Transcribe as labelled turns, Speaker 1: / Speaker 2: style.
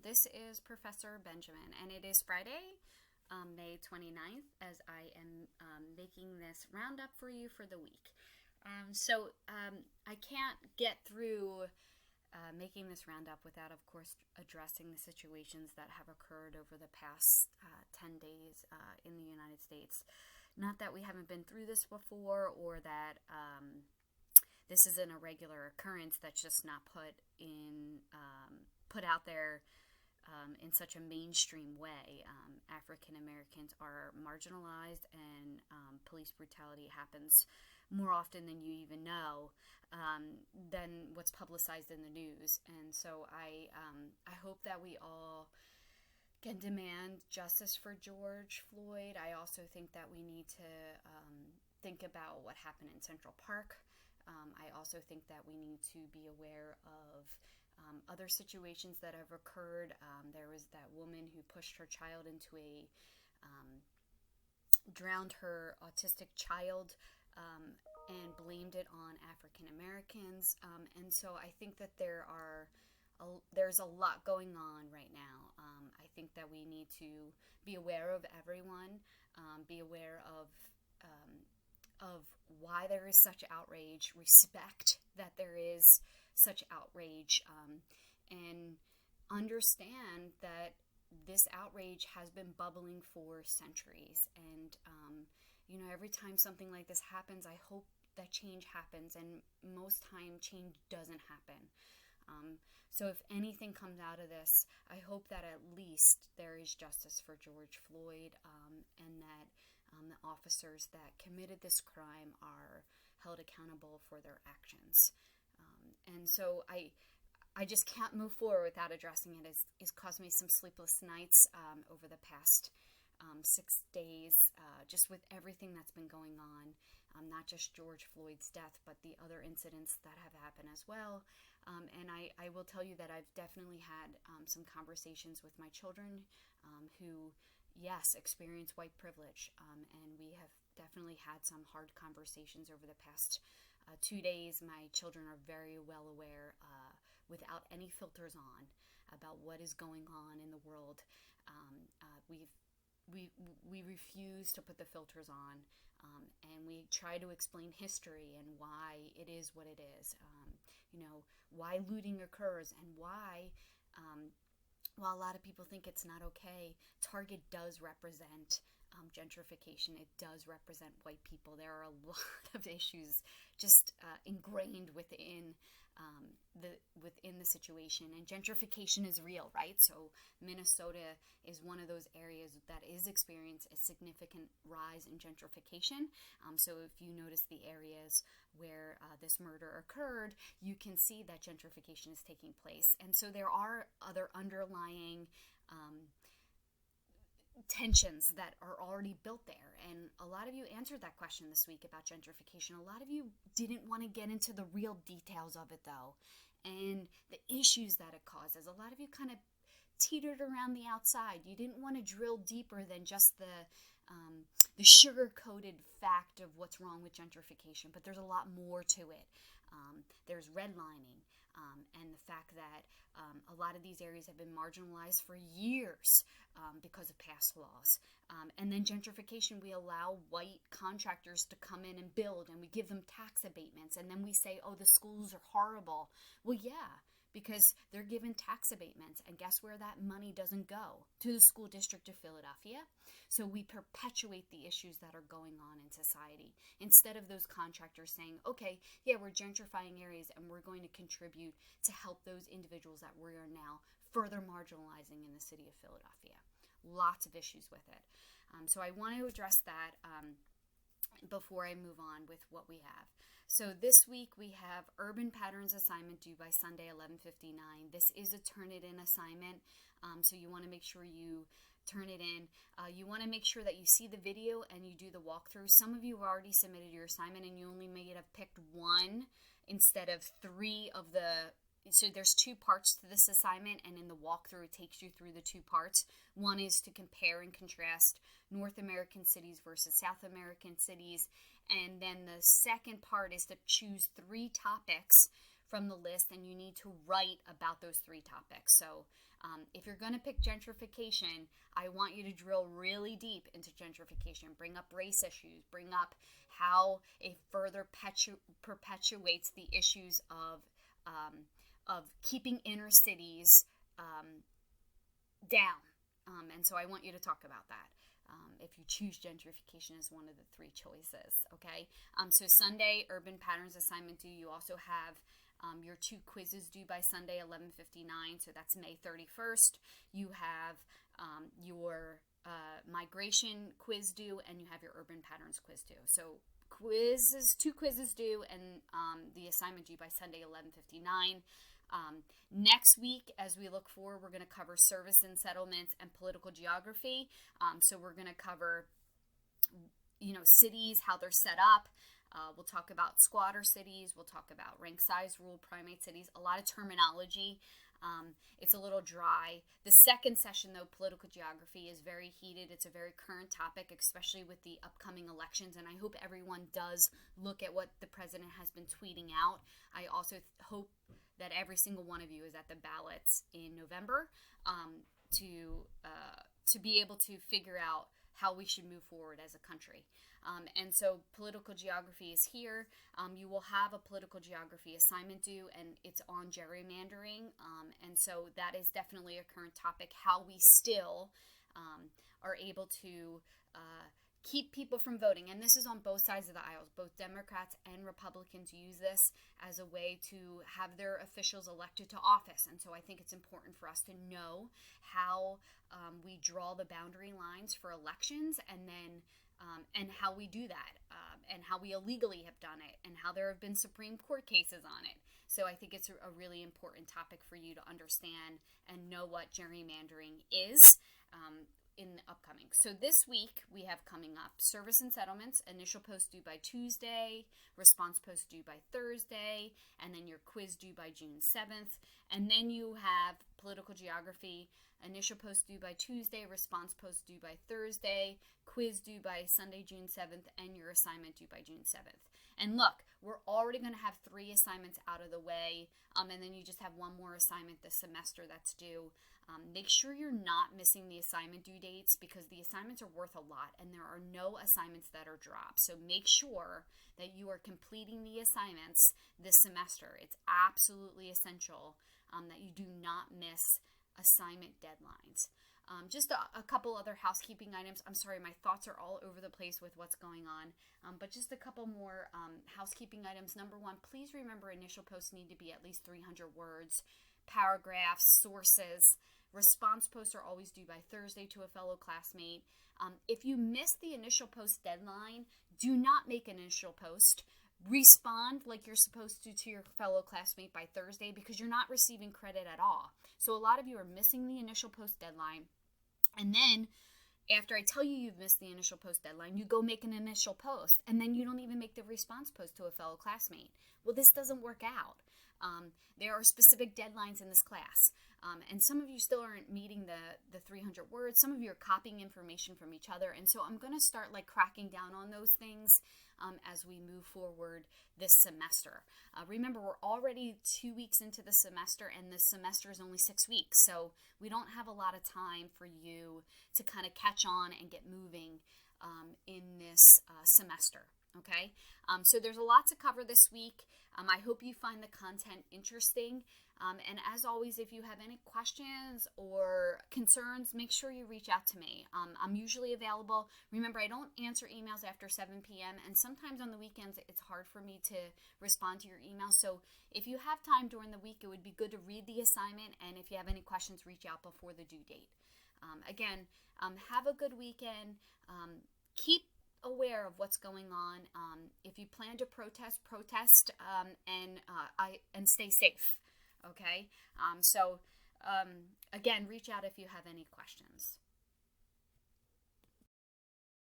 Speaker 1: this is Professor Benjamin, and it is Friday, May 29th, as I am making this roundup for you for the week. I can't get through making this roundup without, of course, addressing the situations that have occurred over the past 10 days in the United States. Not that we haven't been through this before, or that this is an irregular occurrence that's just not put out there in such a mainstream way. African Americans are marginalized, and police brutality happens more often than you even know, than what's publicized in the news. And so I hope that we all can demand justice for George Floyd. I also think that we need to think about what happened in Central Park. I also think that we need to be aware of other situations that have occurred. There was that woman who pushed her child into drowned her autistic child, and blamed it on African Americans. And so I think that there's a lot going on right now. I think that we need to be aware of everyone, be aware of why there is such outrage, respect that there is such outrage, and understand that this outrage has been bubbling for centuries. And every time something like this happens, I hope that change happens, and most time change doesn't happen. So if anything comes out of this, I hope that at least there is justice for George Floyd, and that the officers that committed this crime are held accountable for their actions. And so I just can't move forward without addressing it. It's caused me some sleepless nights over the past 6 days, just with everything that's been going on, not just George Floyd's death, but the other incidents that have happened as well. And I will tell you that I've definitely had some conversations with my children who, yes, experience white privilege, and we have definitely had some hard conversations over the past 2 days. My children are very well aware, without any filters on, about what is going on in the world. We refuse to put the filters on, and we try to explain history and why it is what it is. Why looting occurs, and why, while a lot of people think it's not okay, Target does represent gentrification. It does represent white people. There are a lot of issues just ingrained within the situation, and gentrification is real, right? So Minnesota is one of those areas that is experiencing a significant rise in gentrification. So if you notice the areas where this murder occurred, you can see that gentrification is taking place. And so there are other underlying tensions that are already built there. And a lot of you answered that question this week about gentrification. A lot of you didn't want to get into the real details of it, though, and the issues that it causes. A lot of you kind of teetered around the outside. You didn't want to drill deeper than just the sugar-coated fact of what's wrong with gentrification, but there's a lot more to it. There's redlining, and the fact that a lot of these areas have been marginalized for years because of past laws. And then gentrification, we allow white contractors to come in and build, and we give them tax abatements, and then we say, oh, the schools are horrible. Well, yeah, because they're given tax abatements, and guess where that money doesn't go? To the school district of Philadelphia. So we perpetuate the issues that are going on in society, instead of those contractors saying, okay, yeah, we're gentrifying areas, and we're going to contribute to help those individuals that we are now further marginalizing in the city of Philadelphia. Lots of issues with it. So I want to address that before I move on with what we have. So this week we have Urban Patterns assignment due by Sunday 11:59. This is a Turnitin assignment, so you want to make sure you turn it in. You want to make sure that you see the video and you do the walkthrough. Some of you have already submitted your assignment, and you only may have picked one instead of three of the. So there's 2 parts to this assignment, and in the walkthrough it takes you through the 2 parts. One is to compare and contrast North American cities versus South American cities, and then the second part is to choose 3 topics from the list, and you need to write about those 3 topics. So if you're going to pick gentrification, I want you to drill really deep into gentrification. Bring up race issues. Bring up how it further perpetuates the issues of keeping inner cities down. And so I want you to talk about that. If you choose gentrification as one of the 3 choices, okay? So Sunday, urban patterns assignment due. You also have your 2 quizzes due by Sunday, 11:59. So that's May 31st. You have your migration quiz due, and you have your urban patterns quiz due. So 2 quizzes due, and the assignment due by Sunday, 11:59. Next week, as we look forward, we're going to cover service and settlements and political geography. So we're going to cover, cities, how they're set up. We'll talk about squatter cities. We'll talk about rank size rule, primate cities, a lot of terminology. It's a little dry. The second session, though, political geography, is very heated. It's a very current topic, especially with the upcoming elections, and I hope everyone does look at what the president has been tweeting out. I also hope that every single one of you is at the ballots in November to be able to figure out how we should move forward as a country. And so political geography is here. You will have a political geography assignment due, and it's on gerrymandering. And so that is definitely a current topic, how we still are able to keep people from voting. And this is on both sides of the aisles. Both Democrats and Republicans use this as a way to have their officials elected to office. And so I think it's important for us to know how we draw the boundary lines for elections, and then and how we do that, and how we illegally have done it, and how there have been Supreme Court cases on it. So I think it's a really important topic for you to understand and know what gerrymandering is in the upcoming. So this week we have coming up service and settlements, initial post due by Tuesday, response post due by Thursday, and then your quiz due by June 7th. And then you have political geography, initial post due by Tuesday, response post due by Thursday, quiz due by Sunday, June 7th, and your assignment due by June 7th. And look, we're already going to have 3 assignments out of the way, and then you just have 1 more assignment this semester that's due. Make sure you're not missing the assignment due dates, because the assignments are worth a lot, and there are no assignments that are dropped. So make sure that you are completing the assignments this semester. It's absolutely essential that you do not miss assignment deadlines. Just a couple other housekeeping items. I'm sorry, my thoughts are all over the place with what's going on, but just a couple more housekeeping items. Number 1, please remember initial posts need to be at least 300 words, paragraphs, sources. Response posts are always due by Thursday to a fellow classmate. If you miss the initial post deadline, do not make an initial post. Respond like you're supposed to your fellow classmate by Thursday, because you're not receiving credit at all. So a lot of you are missing the initial post deadline, and then after I tell you you've missed the initial post deadline, you go make an initial post, and then you don't even make the response post to a fellow classmate. Well, this doesn't work out. There are specific deadlines in this class, and some of you still aren't meeting the 300 words. Some of you are copying information from each other, and so I'm going to start cracking down on those things as we move forward this semester. Remember, we're already 2 weeks into the semester, and the semester is only 6 weeks, so we don't have a lot of time for you to kind of catch on and get moving in this semester. Okay, so there's a lot to cover this week. I hope you find the content interesting. And as always, if you have any questions or concerns, make sure you reach out to me. I'm usually available. Remember, I don't answer emails after 7 p.m. and sometimes on the weekends it's hard for me to respond to your emails. So if you have time during the week, it would be good to read the assignment, and if you have any questions, reach out before the due date. Again, have a good weekend. Keep aware of what's going on. If you plan to protest, and stay safe. Okay. Again, reach out if you have any questions.